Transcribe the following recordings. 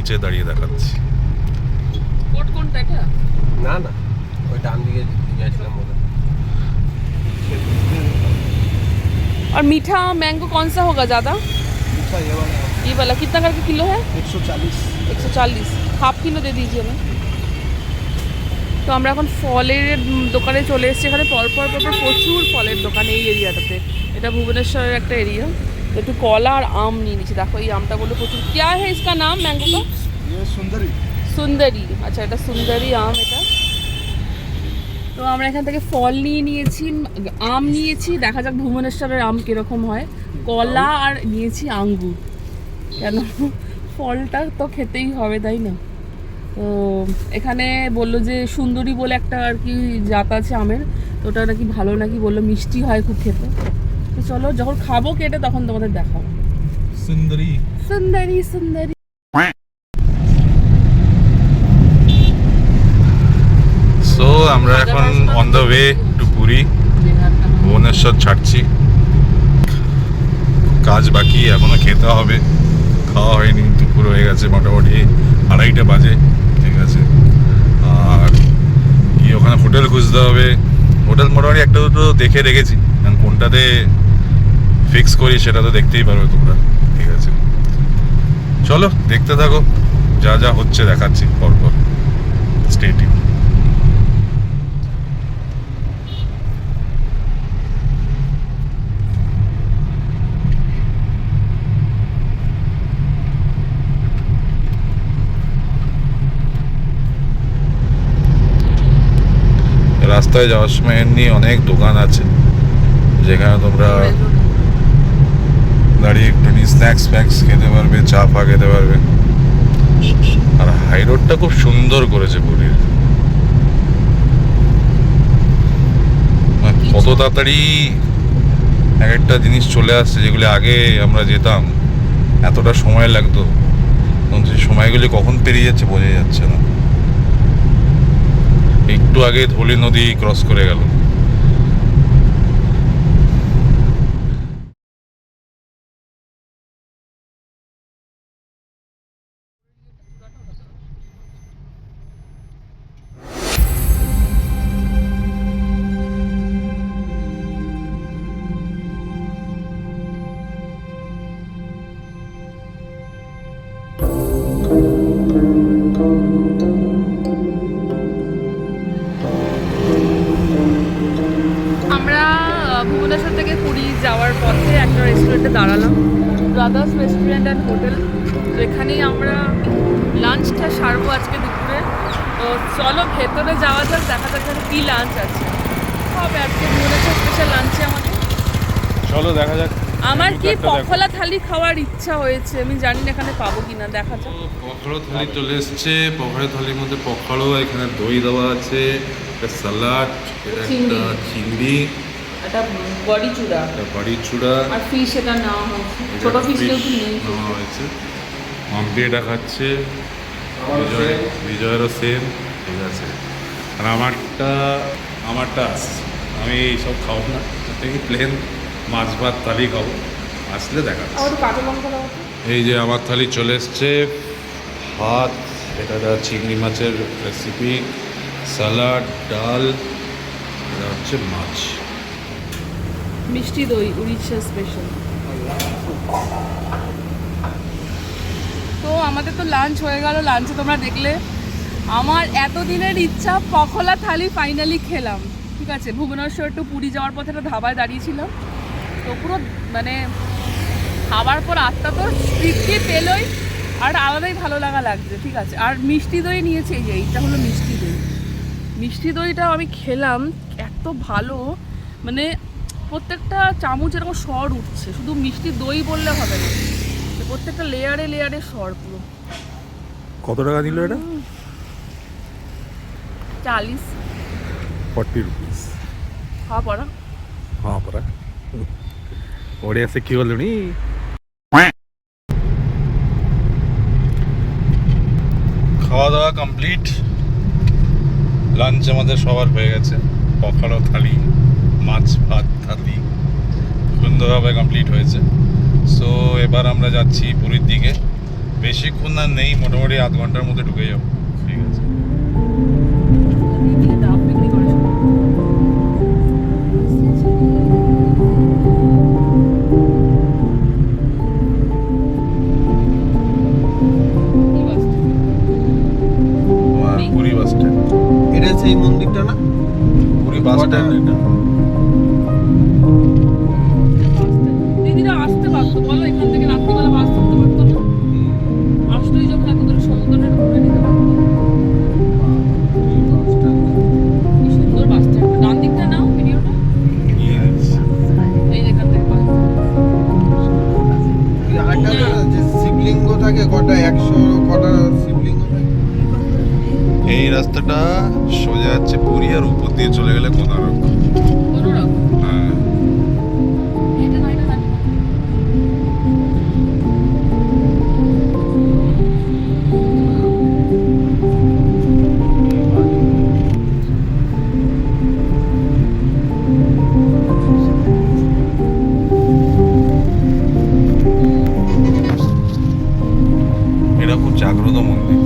নিচে দাঁড়িয়ে দেখাচ্ছি। কোনটা এটা? না না, ওই ডান দিকে গিয়েছিলাম বলে। और मीठा मैंगो कौन सा होगा ज़्यादा? अच्छा ये वाला कितना करके किलो है? 140। 140 হাফ কিলো দিয়ে দিয়েছি আমি। তো আমরা এখন ফলের দোকানে চলে এসেছি। এখানে পরপর প্রচুর ফলের দোকান এই এরিয়াটাতে। এটা ভুবনেশ্বরের একটা এরিয়া। তো একটু কলা আর আম নিয়ে নিচ্ছি। দেখো এই আমটা বলে প্রচুর। क्या है इसका नाम मैंगो का? ये सुंदरी। সুন্দরী। আচ্ছা এটা সুন্দরী আম এটা। তো আমরা এখান থেকে ফল নিয়ে নিয়েছি, আম নিয়েছি। দেখা যাক ভুবনেশ্বরের আম কীরকম হয়। কলা আর নিয়েছি আঙ্গুর। কেন ফলটা তো খেতেই হবে তাই না? তো এখানে বললো যে সুন্দরী বলে একটা আর কি জাত আছে আমের, তো ওটা নাকি ভালো, নাকি বললো মিষ্টি হয় খুব খেতে। তো চলো যখন খাবো কেটে তখন তোমাদের দেখাবো। সুন্দরী সুন্দরী সুন্দরী। সো আমরা এখন on the way to Puri. Bhubaneswar ছাড়ছি, কাজ বাকি, এখনো খেতে হবে। খাওয়া হয়নি, দুপুর হয়ে গেছে মোটামুটি 2:30 বাজে। ঠিক আছে, আর কি ওখানে হোটেল খুঁজতে হবে। হোটেল মোটামুটি একটা দুটো দেখে রেখেছি, কারণ কোনটাতে ফিক্স করি সেটা তো দেখতেই পারবে তোমরা। ঠিক আছে, চলো দেখতে থাকো, যা যা হচ্ছে দেখাচ্ছি পরপর। Stay tune. রাস্তায় যাওয়ার সময় এমনি অনেক দোকান আছে যেখানে তোমরা দাঁড়িয়ে একটুখানি স্ন্যাক্স ফ্যাক্স খেতে পারবে, চা ফা খেতে পারবে। আর হাই রোডটা খুব সুন্দর করেছে পুরীর। কত তাড়াতাড়ি এক একটা জিনিস চলে আসছে, যেগুলি আগে আমরা যেতাম এতটা সময় লাগতো, সেই সময়গুলি কখন পেরিয়ে যাচ্ছে বোঝা যাচ্ছে না। একটু আগে ধলি নদী ক্রস করে গেল। ভুবনেশ্বর থেকে পুরী যাওয়ার পথে একটা রেস্টুরেন্টে দাঁড়ালাম, ব্রাদার্স রেস্টুরেন্ট অ্যান্ড হোটেল। তো এখানেই আমরা লাঞ্চটা সারবো আজকে দুপুরে। তো চলো ভেতরে যাওয়া যাক, দেখা যাক এখানে কী লাঞ্চ আছে। হবে আজকে ভুবনেশ্বর স্পেশাল লাঞ্চে আমাদের। চলো দেখা যাক। আমার কি পখলা থালি খাওয়ার ইচ্ছা হয়েছে, আমি জানি না এখানে পাবো কিনা, দেখা যাক। পখালো থালি চলে এসছে। পখালো থালির মধ্যে পখালো, এখানে দই দেওয়া আছে, একটা স্যালাড, এটা একটা চিংড়ি, একটা বড়ি চূড়া, বাড়ি চূড়া আর ফিশ এটা নেওয়া হয়েছে, ছোট ফিশ নেওয়া হয়েছে। মাম্পি এটা খাচ্ছে, বিজয়েরও সেম। ঠিক আছে, আর আমারটা আসছে। আমি এইসব খাবো না, আমি প্লেন মাছ ভাত থালি খাবো। আসলে দেখা এই যে আমার থালি চলে এসছে। ভাত, এটা চিংড়ি মাছের রেসিপি, স্যালাড, ডাল, এটা হচ্ছে মাছ, মিষ্টি দই উড়িষ্যা স্পেশাল। তো আমাদের তো লাঞ্চ হয়ে গেল। লাঞ্চে তোমরা দেখলে আমার এতদিনের ইচ্ছা পখলা থালি ফাইনালি খেলাম। ঠিক আছে, ভুবনেশ্বর টু পুরী যাওয়ার পথে একটা ধাবায় দাঁড়িয়েছিলাম। তো পুরো মানে খাবার পর আত্মা তো তৃপ্তি পেলই, আর আলাদাই ভালো লাগছে। ঠিক আছে, আর মিষ্টি দই নিয়েছে। এই যে এইটা হলো মিষ্টি দই। মিষ্টি দইটা আমি খেলাম, এত ভালো, মানে প্রত্যেকটা চামচ এরকম স্বর উঠছে। শুধু মিষ্টি দই বললে হবে না, প্রত্যেকটা লেয়ারে লেয়ারে স্বর পুরো। কত টাকা দিল এটা? 40 रुपीस। हाँ पड़ा। हाँ पड़ा। ओडिया से क्यों लुनी? খাওয়া দাওয়া কমপ্লিট। লাঞ্চ আমাদের সবার হয়ে গেছে। পখালো থালি, মাছ ভাত থালি সুন্দরভাবে কমপ্লিট হয়েছে। সো এবার আমরা যাচ্ছি পুরীর দিকে। বেশিক্ষণ আর নেই, মোটামুটি আধ ঘন্টার মধ্যে ঢুকে যাবো। ঠিক আছে, দিদিকে ডাব বিক্রি করে শোনো। এই বাসটা। তোমার পুরী বাস স্ট্যান্ড। এটা সেই মন্দিরটা না? পুরী বাস স্ট্যান্ড এটা। দিদিরা আসতে পারতো বলো, এখান থেকে রাত্রিবেলা বাস ধরতে পারতো না? আসলেই যখন এত দূরে সমুদ্রটা ঘুরে নিতে পারতো। কি সুন্দর বাস স্ট্যান্ড। ডান দিকটা নাও ভিডিওটা। এই যেখান থেকে বাস। আরেকটা আছে না, যে শিবলিঙ্গ থাকে কটা, 100 কটা শিবলিঙ্গ থাকে। এই রাস্তাটা সোজা যাচ্ছে পুরী, আর উপর দিয়ে চলে গেলে কোনারক। কোনো রকম হ্যাঁ, এটা না, এটা না। এটা খুব জাগ্রত মন্দির।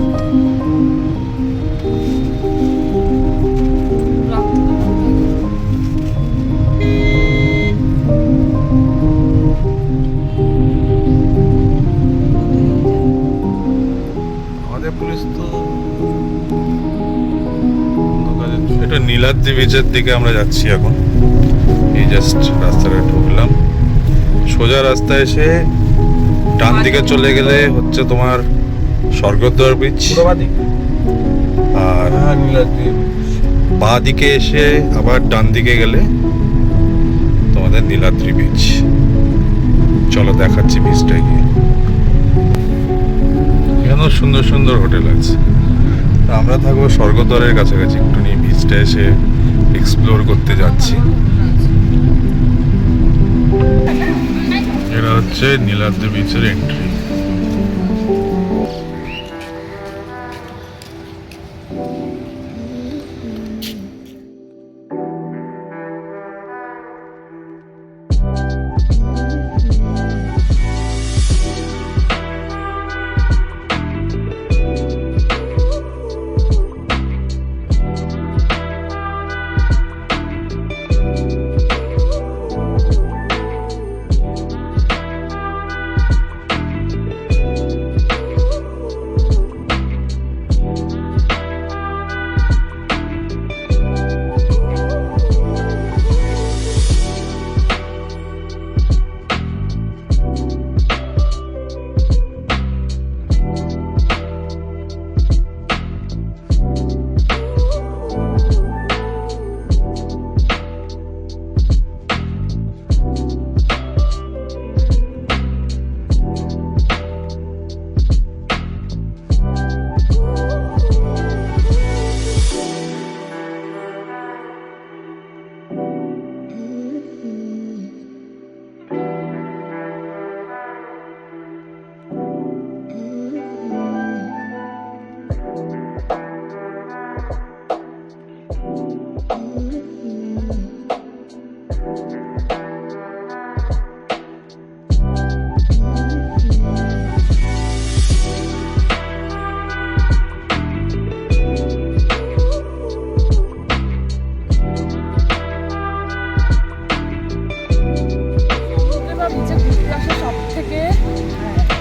আমাদের পুলিশ তো এটা নীলাদ্রি বিচের দিকে আমরা যাচ্ছি এখন। এই জাস্ট রাস্তাটা ঢুকলাম, সোজা রাস্তা এসে ডান দিকে চলে গেলে হচ্ছে তোমার স্বর্গদ্বার বিচ, পূর্বাদিক। আর হ্যাঁ, নীলাদ্রি। বাঁ দিকে এসে আবার ডান দিকে গেলে তোমাদের নীলাদ্রি বিচ। চলো দেখাচ্ছি বিচটা গিয়ে। এখানেও সুন্দর সুন্দর হোটেল আছে। তা আমরা থাকবো স্বর্গদ্বারের কাছাকাছি, একটু নিয়ে বিচটা এসে এক্সপ্লোর করতে যাচ্ছি। এটা হচ্ছে নীলাদ্রি বিচের এন্ট্রি।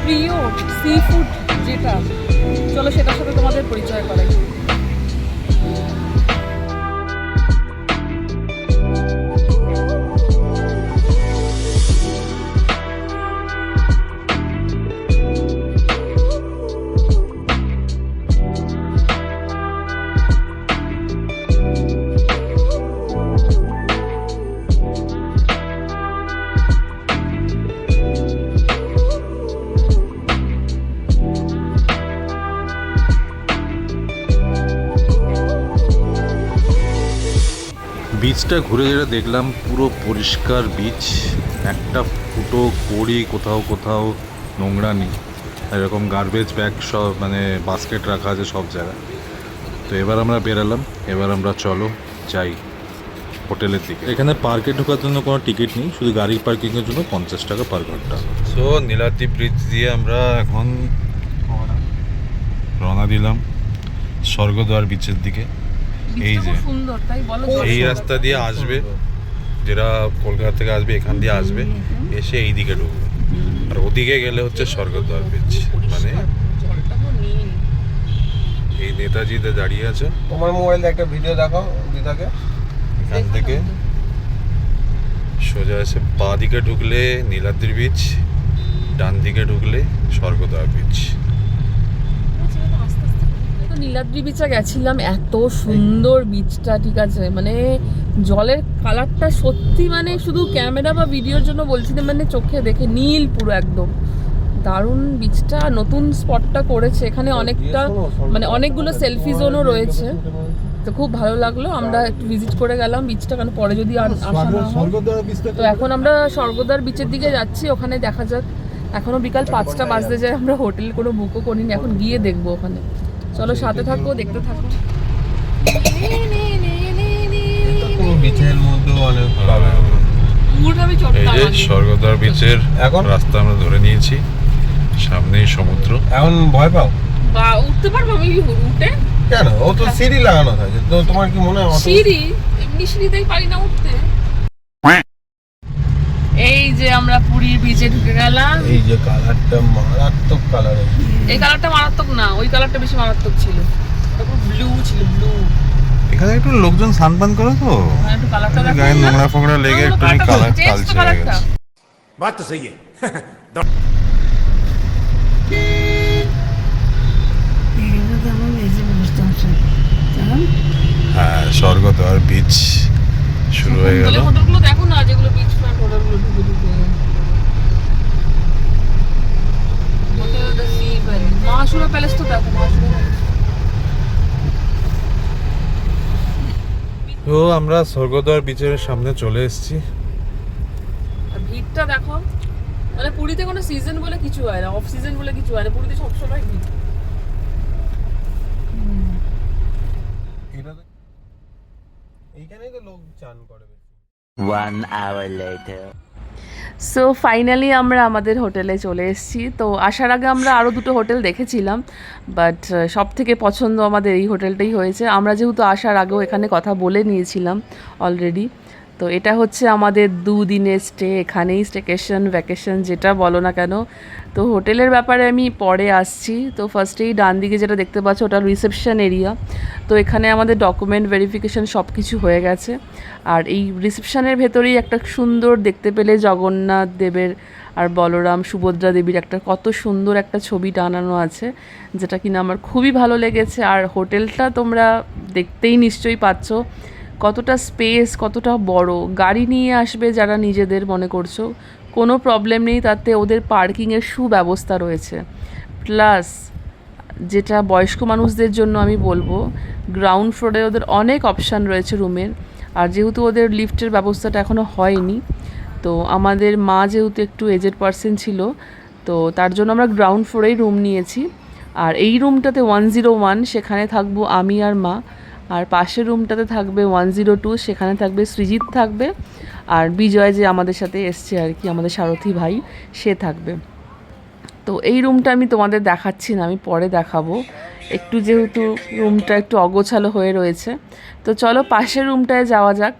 প্রিয় সি ফুড যেটা, চলো সেটার সাথে তোমাদের পরিচয় করাই। বিচটা ঘুরে যেটা দেখলাম, পুরো পরিষ্কার বিচ, একটা ফুটো কড়ি কোথাও কোথাও নোংরা নেই। এরকম গার্বেজ ব্যাগ সব মানে বাস্কেট রাখা আছে সব জায়গায়। তো এবার আমরা বেরালাম, এবার আমরা চলো যাই হোটেলের দিকে। এখানে পার্কে ঢোকার জন্য কোনো টিকিট নেই, শুধু গাড়ি পার্কিংয়ের জন্য 50 টাকা পার ঘন্টা। সো নীলাদ্রি ব্রিজ দিয়ে আমরা এখন রওনা দিলাম স্বর্গদ্বার বিচের দিকে। এই বিচটা যে খুব সুন্দর, তাই বলো। এই রাস্তা দিয়ে আসবে, যেটা কলকাতা থেকে আসবে এখান দিয়ে আসবে, এসে এই দিকে ঢুকবে, আর ওদিকে গেলে হচ্ছে স্বর্গদ্বার বিচ। মানে জলটা তো নীল। এই নেতাজিতে দাঁড়িয়ে আছে, তোমার মোবাইলে একটা ভিডিও দেখাও দিদাকে। এখান থেকে সোজা এসে বাঁ দিকে ঢুকলে নীলাদ্রি বিচ, ডান দিকে ঢুকলে স্বর্গদ্বার বিচ। তো নীলাদ্রি বিচে গেছিলাম, এত সুন্দর বিচটা, ঠিক আছে, মানে জলের কালারটা সত্যি, মানে শুধু ক্যামেরা বা ভিডিওর জন্য বলছি না, মানে চোখে দেখে নীল পুরো একদম দারুণ বিচটা। নতুন স্পটটা করেছে এখানে, অনেকটা মানে অনেকগুলো সেলফি জোনও রয়েছে, তো খুব ভালো লাগলো। আমরা একটু ভিজিট করে গেলাম বিচটা, কারণ পরে যদি আর আসা না হয়। তো এখন আমরা স্বর্গদ্বার বিচের দিকে যাচ্ছি, ওখানে দেখা যাক। এখনো বিকাল 5টা বাজতে যায়, আমরা হোটেল কোনো বুকও করিনি, এখন গিয়ে দেখবো ওখানে। চলো সাথে থাকো, দেখতে থাকো। বিচের মধ্যে অনেক এই যে স্বর্গদ্বার বিচের এখন রাস্তা আমরা ধরে নিয়েছি, সামনেই সমুদ্র। এখন ভয় পাও? বা উঠতে পারবো আমি উঠে? কেন? ও তো সিঁড়ি লাগানো থাকে, তো তোমার কি মনে হয়? সিঁড়ি এমনি সিঁড়িতেই পারি না উঠতে। এই যে আমরা পুরীর বিচে ঢুকে গেলাম। এই যে কালারটা মারাত্মক কালার। এই কালারটা মারাত্মক না, ওই কালারটা বেশি মারাত্মক ছিল, ব্লু ছিল, ব্লু। এখানে একটু লোকজন স্নান পান করে, তো একটু কালারটা দেখো, গায়ে নোংরা ফোংরা লেগে একটু কালার কালচে হয়ে গেছে। बात तो सही है। হ্যাঁ, স্বর্গদ্বার বিচ শুরু হয়ে গেল। হোটেলগুলো দেখো না, যেগুলো বিচ ফ্রন্ট হোটেলগুলো ঢুকে ঢুকে। Hotel the sea valley, Mahashura palace তো দেখো, মহাশূরা প্যালেস। তো আমরা স্বর্গদ্বার বিচের সামনে চলে এসেছি। আর ভিড়টা দেখো, মানে পুরীতে কোনো সিজন বলে কিছু হয় না, অফ সিজন বলে কিছু হয় না, পুরীতে সবসময় ভিড়। এইখানেই তো লোক চান করে। 1 hour later. সো ফাইনালি আমরা আমাদের হোটেলে চলে এসেছি। তো আসার আগে আমরা আরও দুটো হোটেল দেখেছিলাম, বাট সব থেকে পছন্দ আমাদের এই হোটেলটাই হয়েছে। আমরা যেহেতু আসার আগেও এখানে কথা বলে নিয়েছিলাম অলরেডি, তো এটা হচ্ছে আমাদের 2 দিনের স্টে, এখানেই স্টেকেশন ভ্যাকেশন যেটা বলো না কেন। তো হোটেলের ব্যাপারে আমি পরে আসছি। তো ফার্স্টেই ডান দিকে যেটা দেখতে পাচ্ছ ওটা রিসেপশন এরিয়া। তো এখানে আমাদের ডকুমেন্ট ভেরিফিকেশন সব কিছু হয়ে গেছে। আর এই রিসেপশনের ভেতরেই একটা সুন্দর দেখতে পেলে জগন্নাথ দেবের আর বলরাম সুভদ্রা দেবীর একটা কত সুন্দর একটা ছবি টানানো আছে, যেটা কিনা আমার খুবই ভালো লেগেছে। আর হোটেলটা তোমরা দেখতেই নিশ্চয়ই পাচ্ছ কতটা স্পেস, কতটা বড়। গাড়ি নিয়ে আসবে যারা নিজেদের মনে করছো, কোনো প্রবলেম নেই, তাতে ওদের পার্কিংয়ের সুব্যবস্থা রয়েছে। প্লাস যেটা বয়স্ক মানুষদের জন্য আমি বলবো, গ্রাউন্ড ফ্লোরে ওদের অনেক অপশান রয়েছে রুমের। আর যেহেতু ওদের লিফটের ব্যবস্থাটা এখনও হয়নি, তো আমাদের মা যেহেতু একটু এজেড পার্সন ছিল, তো তার জন্য আমরা গ্রাউন্ড ফ্লোরেই রুম নিয়েছি। আর এই রুমটাতে 101, সেখানে থাকবো আমি আর মা। আর পাশের রুমটাতে থাকবে 102, সেখানে থাকবে সৃজিত থাকবে, আর বিজয় যে আমাদের সাথে এসছে আর কি, আমাদের সারথি ভাই, সে থাকবে। তো এই রুমটা আমি তোমাদের দেখাচ্ছি না, আমি পরে দেখাবো, একটু যেহেতু রুমটা একটু অগোছালো হয়ে রয়েছে। তো চলো পাশের রুমটায় যাওয়া যাক।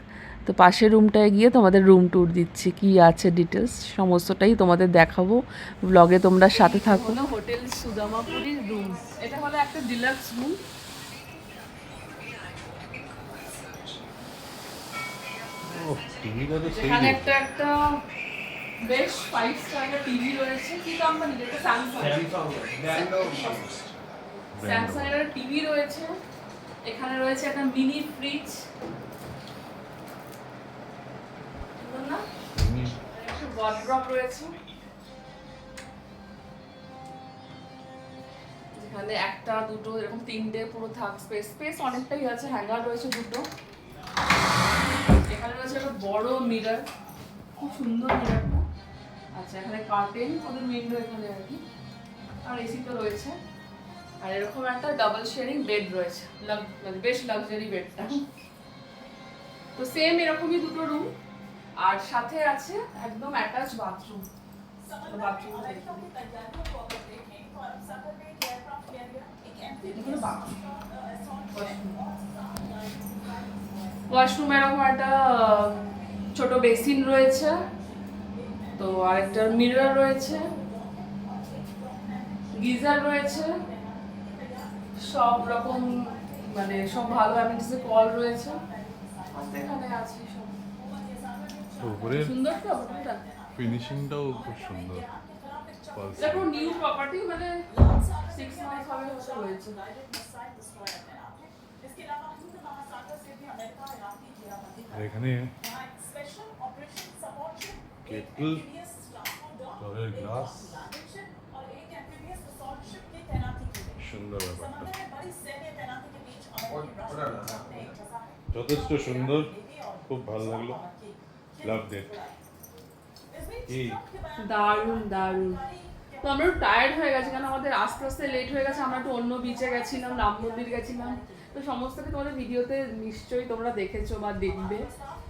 তো পাশের রুমটায় গিয়ে তোমাদের রুম ট্যুর দিচ্ছি, কি আছে ডিটেলস সমস্তটাই তোমাদের দেখাবো। ব্লগে তোমরা সাথে থাকো। হোটেল সুদামাপুরীর রুম, এটা হলো একটা ডিলাক্স রুম। এখানে একটা বেশ 5 স্টারের টিভি রয়েছে। কি কোম্পানি? এটা স্যামসাং এর টিভি রয়েছে। এখানে রয়েছে একটা মিনি ফ্রিজ, না একটা ওয়ার্ড্রপ রয়েছে, যেখানে একটা দুটো এরকম 3টে পুরো থাক স্পেস অনেকটাই আছে। হ্যাঙ্গার রয়েছে দুটো। এখানে রয়েছে একটা বড় মিরর, খুব সুন্দর মিররটা। আচ্ছা, এখানে কার্টেন, ওদের উইন্ডো এখানে আর কি। আর এসি তো রয়েছে। আর এরকম একটা ডাবল শেয়ারিং বেড রয়েছে, মানে বেশ লাক্সারি বেডটা। তো সেম এরকমই দুটো রুম, আর সাথে আছে একদম অ্যাটাচ বাথরুম। ওয়াশরুমে এরকম একটা ছোট বেসিন রয়েছে, তো আরেকটা মিরর রয়েছে, গিজার রয়েছে, সব রকম মানে সব ভালো অ্যামিনিটিসের কল রয়েছে। আর এখানে আছে সব উপরের সুন্দর তো হোটেলটা। ফিনিশিংটাও খুব সুন্দর। এটা পুরো নিউ প্রপার্টি, মানে 6 মান্থ হবে হতে হয়েছে। আর এখানে কেটল, জলের গ্লাস, সুন্দর ব্যাপারটা, যথেষ্ট সুন্দর, খুব ভালো লাগলো, লাভ দ্যাট। এই দারুণ দারুণ। তো আমরা একটু টায়ার্ড হয়ে গেছি, কারণ আমাদের আস্তে আস্তে লেট হয়ে গেছে। আমরা একটু অন্য বিচে গেছিলাম, রাম মন্দির গেছিলাম, তো সমস্ত কিছু তোমাদের ভিডিওতে নিশ্চয়ই তোমরা দেখেছো বা দেখবে।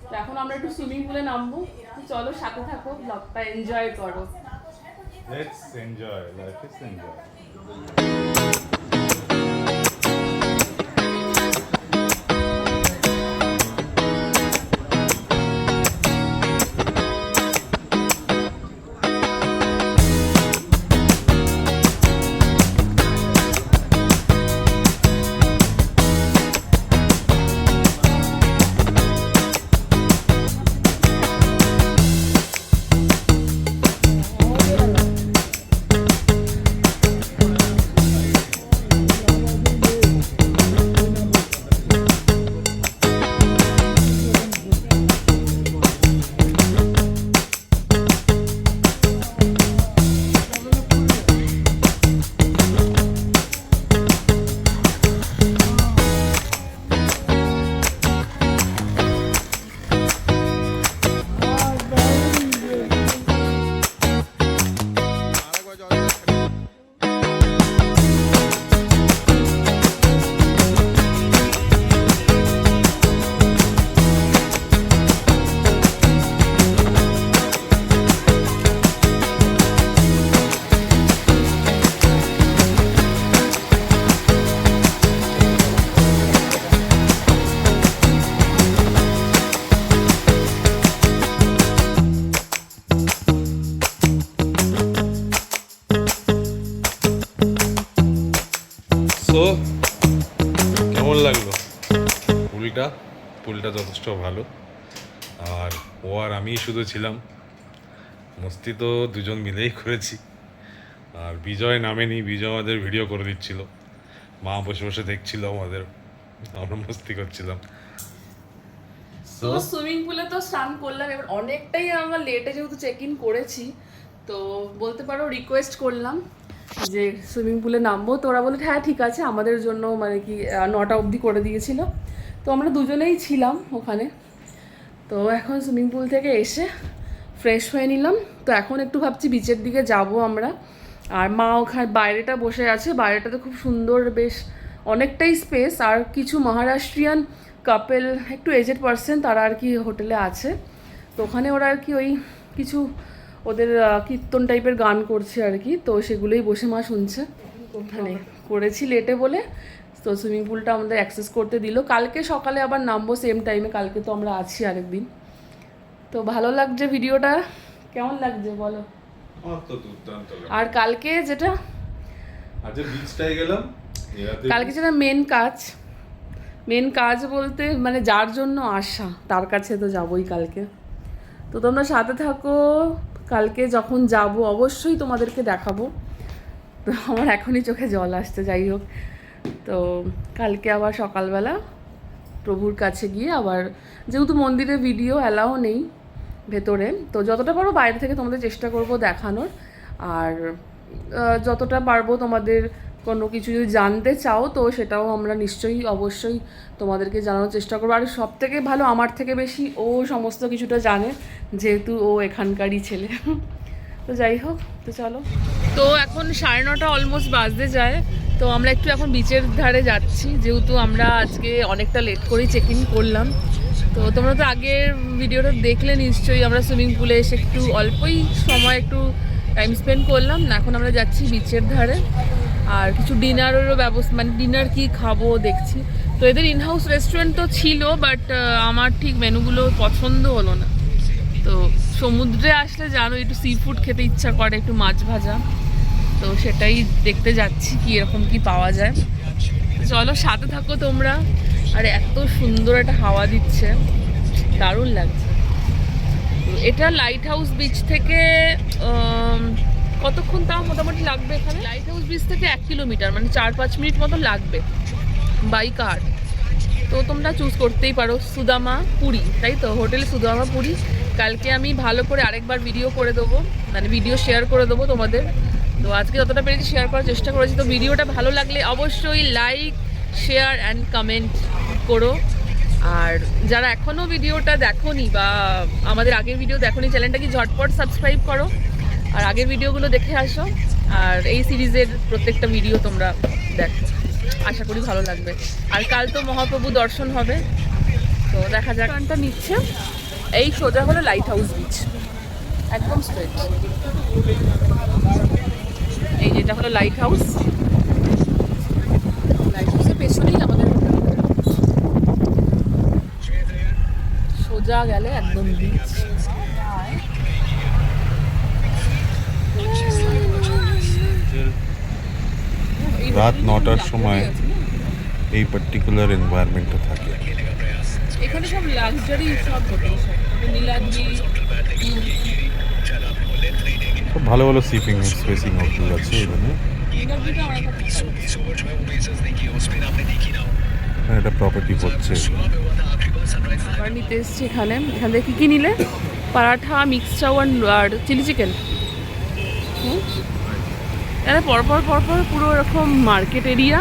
তো এখন আমরা একটু সুইমিং পুলে নামবো, তো চলো সাথে থাকো, ব্লগটা এনজয় করো। Let's enjoy, life is enjoy. So কেমন লাগলো পুলটা যথেষ্ট ভালো। আর ও আর আমি শুধু ছিলাম, মস্তি তো দুজন মিলেই করেছি। আর বিজয় নামেনি, বিজয় আমাদের ভিডিও করে দিচ্ছিল, মা বসে বসে দেখছিল আমাদের, আমরা মস্তি করছিলাম। তো সুইমিং পুলে তো স্নান করলাম, এবার অনেকটাই আমরা লেটে যেহেতু চেক ইন করেছি, তো বলতে পারো রিকোয়েস্ট করলাম যে সুইমিং পুলে নামবো। তো ওরা বলে হ্যাঁ ঠিক আছে, আমাদের জন্য মানে কি 9টা অবধি করে দিয়েছিল। তো আমরা দুজনেই ছিলাম ওখানে। তো এখন সুইমিং পুল থেকে এসে ফ্রেশ হয়ে নিলাম। তো এখন একটু ভাবছি বিচের দিকে যাব আমরা। আর মা ওখানে বাইরেটা বসে আছে, বাইরেটাতে খুব সুন্দর, বেশ অনেকটাই স্পেস। আর কিছু মহারাষ্ট্রিয়ান কাপেল, একটু এজেড পার্সন, তারা আর কি হোটেলে আছে। তো ওখানে ওরা আর কি ওই কিছু ওদের কীর্তন টাইপের গান করছে আর কি, তো সেগুলোই বসে মা শুনছে। মানে করেছি লেটে বলে, তো সুইমিং পুলটা আমাদের অ্যাক্সেস করতে দিল। কালকে সকালে আবার নামবো সেম টাইমে, কালকে তো আমরা আছি আরেকদিন। তো ভালো লাগছে ভিডিওটা, কেমন লাগছে বলো? আমার তো দুর্দান্ত লাগলো। আর কালকে যেটা আচ্ছা বিচটায় গেলাম, কালকে যেটা মেন কাজ বলতে মানে যার জন্য আসা, তার কাছে তো যাবোই কালকে। তো তোমরা সাথে থাকো, কালকে যখন যাব অবশ্যই তোমাদেরকে দেখাবো। তো আমার এখনই চোখে জল আসছে। যাই হোক, তো কালকে আবার সকালবেলা প্রভুর কাছে গিয়ে আবার, যেহেতু মন্দিরে ভিডিও অ্যালাও নেই ভেতরে, তো যতটা পারবো বাইরে থেকে তোমাদের চেষ্টা করব দেখানোর। আর যতটা পারবো তোমাদের কোনো কিছু যদি জানতে চাও, তো সেটাও আমরা নিশ্চয়ই অবশ্যই তোমাদেরকে জানানোর চেষ্টা করবো। আর সব থেকে ভালো, আমার থেকে বেশি ও সমস্ত কিছুটা জানে, যেহেতু ও এখানকারই ছেলে। তো যাই হোক, তো চলো। তো এখন 9:30 অলমোস্ট বাজতে যায়। তো আমরা একটু এখন বিচের ধারে যাচ্ছি, যেহেতু আমরা আজকে অনেকটা লেট করেই চেক ইন করলাম। তো তোমরা তো আগের ভিডিওটা দেখলে নিশ্চয়ই, আমরা সুইমিং পুলে এসে একটু অল্পই সময় একটু টাইম স্পেন্ড করলাম। এখন আমরা যাচ্ছি বিচের ধারে। আর কিছু ডিনারেরও ব্যবস্থা, মানে ডিনার কি খাবো দেখছি। তো এদের ইনহাউস রেস্টুরেন্ট তো ছিল, বাট আমার ঠিক মেনুগুলো পছন্দ হলো না। তো সমুদ্রে আসলে জানো একটু সি ফুড খেতে ইচ্ছা করে, একটু মাছ ভাজা, তো সেটাই দেখতে যাচ্ছি কি এরকম কি পাওয়া যায়। চলো সাথে থাকো তোমরা। আর এত সুন্দর একটা হাওয়া দিচ্ছে, দারুণ লাগছে। এটা লাইট হাউস বিচ থেকে কতক্ষণ তাও মোটামুটি লাগবে? এখানে লাইট হাউস বিচ থেকে 1 কিলোমিটার, মানে 4-5 মিনিট মতো লাগবে বাই কার। তো তোমরা চুজ করতেই পারো সুদামা পুরী, তাই তো, হোটেল সুদামা পুরী। কালকে আমি ভালো করে আরেকবার ভিডিও করে দেবো, মানে ভিডিও শেয়ার করে দেবো তোমাদের। তো আজকে যতটা পেরেছি শেয়ার করার চেষ্টা করেছি। তো ভিডিওটা ভালো লাগলে অবশ্যই লাইক, শেয়ার অ্যান্ড কমেন্ট করো। আর যারা এখনও ভিডিওটা দেখোনি বা আমাদের আগের ভিডিও দেখোনি, চ্যানেলটাকে ঝটপট সাবস্ক্রাইব করো আর আগের ভিডিওগুলো দেখে আসো। আর এই সিরিজের প্রত্যেকটা ভিডিও তোমরা দেখো, আশা করি ভালো লাগবে। আর কাল তো মহাপ্রভু দর্শন হবে, তো দেখা যাক। গানটা নিচ্ছে এই সোজা হলো লাইট হাউস বিচ, একদম স্ট্রেট। এই যেটা হলো লাইট হাউস, লাইট হাউসের পেছনেই আমাদের সোজা গেলে একদম বিচ। রাত 9টার সময় এই পার্টিকুলার এনভায়রনমেন্টটা থাকে। এখানে সব লাক্সারি সব হোটেল, নীলাদ্রি, খুব ভালো ভালো সিপিং স্পেসিং হোটেল আছে এখানে। নীলাদ্রিটা আমার কাছে এখানে একটা প্রপার্টি হচ্ছে। খাবার নিতে এসছি এখানে। এখান থেকে কী কী নিলে? পরাঠা, মিক্স চাউ আর চিলি চিকেন। এখানে পরপর পরপর পুরো এরকম মার্কেট এরিয়া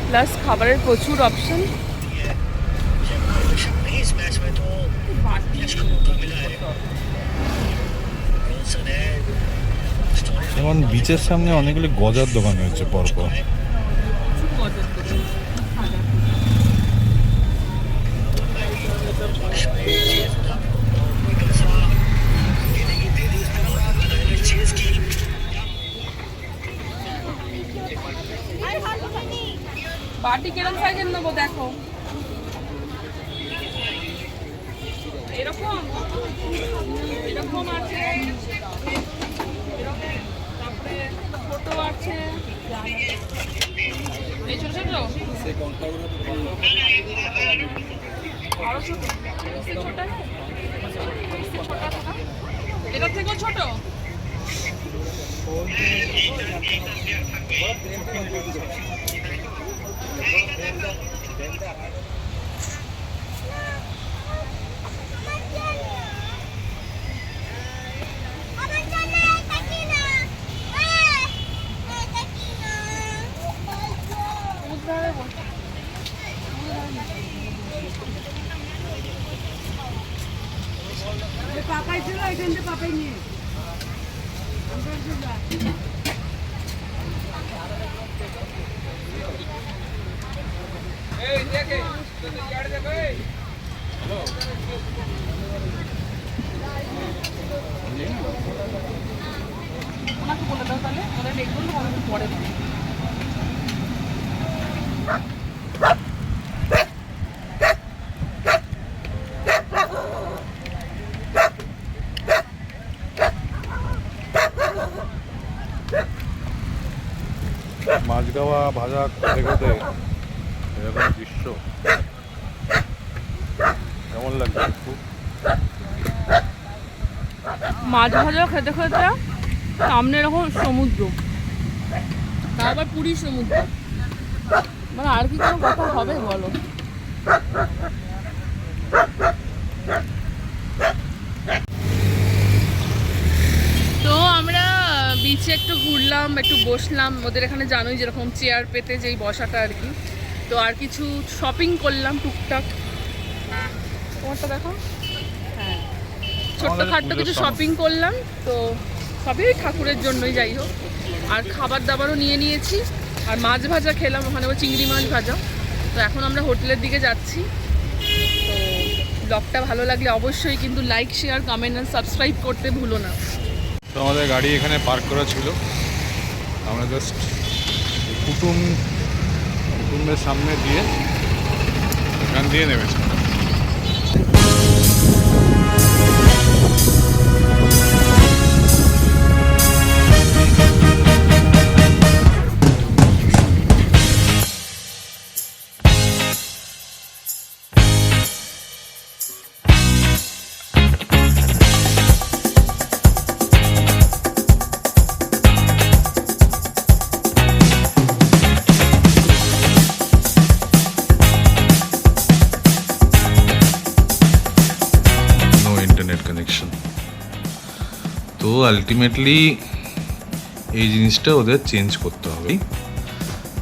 প্লাস খাবারের প্রচুর অপশন। যেমন বিচের সামনে অনেকগুলি গজার দোকান হয়েছে পরপর। বাটি কিরকম সাইজের নেবো দেখো, এরকম এরকম আছে, তারপরে ছোট আছে, এই ছোট ছোট আরো ছোট, ছোট এটা থেকেও ছোট। পাপাই ছিল এখান থেকে পাপাই নিয়ে আমাকে বলে দাও তাহলে, ওরা দেখবেন পরে। মাছ গাওয়া ভাজা খেতে খেতে এরকম দৃশ্য কেমন লাগছে? খুব মাছ ভাজা খেতে খেতে সামনে এরকম সমুদ্র, তা আবার পুরী সমুদ্র, মানে আর কি কোনো কথা হবে বলো? তো আমরা বিচে একটু ঘুরলাম, একটু বসলাম। ওদের এখানে জানোই যেরকম চেয়ার পেতে যেই বসাটা আর কি। তো আর কিছু শপিং করলাম টুকটাক। তোমারটা দেখো, হ্যাঁ ছোট্টখাট্টো কিছু শপিং করলাম। তো সবই ঠাকুরের জন্যই, যাই হোক। আর খাবার দাবারও নিয়ে নিয়েছি, আর মাছ ভাজা খেলাম ওখানে, ও চিংড়ি মাছ ভাজা। তো এখন আমরা হোটেলের দিকে যাচ্ছি। তো ব্লগটা ভালো লাগলে অবশ্যই কিন্তু লাইক, শেয়ার, কমেন্ট আর সাবস্ক্রাইব করতে ভুলো না। তো আমাদের গাড়ি এখানে পার্ক করা ছিল, আমরা জাস্ট কুটুম্বের সামনে দিয়ে এখান দিয়ে নেমেছে। কানেকশন। তো আলটিমেটলি এই জিনিসটা ওদের চেঞ্জ করতে হবে।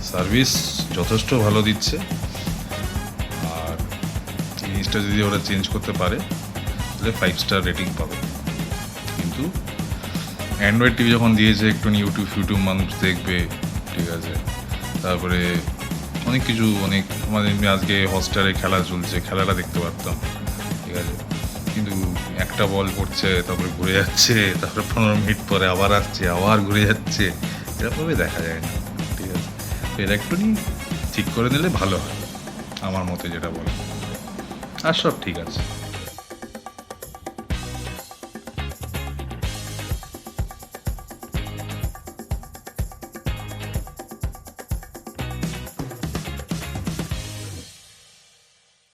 সার্ভিস যথেষ্ট ভালো দিচ্ছে, আর জিনিসটা যদি ওরা চেঞ্জ করতে পারে তাহলে 5 স্টার রেটিং পাবে। কিন্তু অ্যান্ড্রয়েড টিভি যখন দিয়েছে একটু ইউটিউব মানুষ দেখবে, ঠিক আছে, তারপরে অনেক কিছু আমাদের আজকে হটস্টারে খেলা চলছে, খেলাটা দেখতে পারতাম, ঠিক আছে, কিন্তু একটা বল পড়ছে, তারপরে ঘুরে যাচ্ছে, তারপরে 15 মিনিট পরে আবার আসছে, আবার ঘুরে যাচ্ছে, এরকমভাবে দেখা যায় না, ঠিক আছে। এটা একটু ঠিক করে নিলে ভালো হয় আমার মতে যেটা বলে, আর সব ঠিক আছে।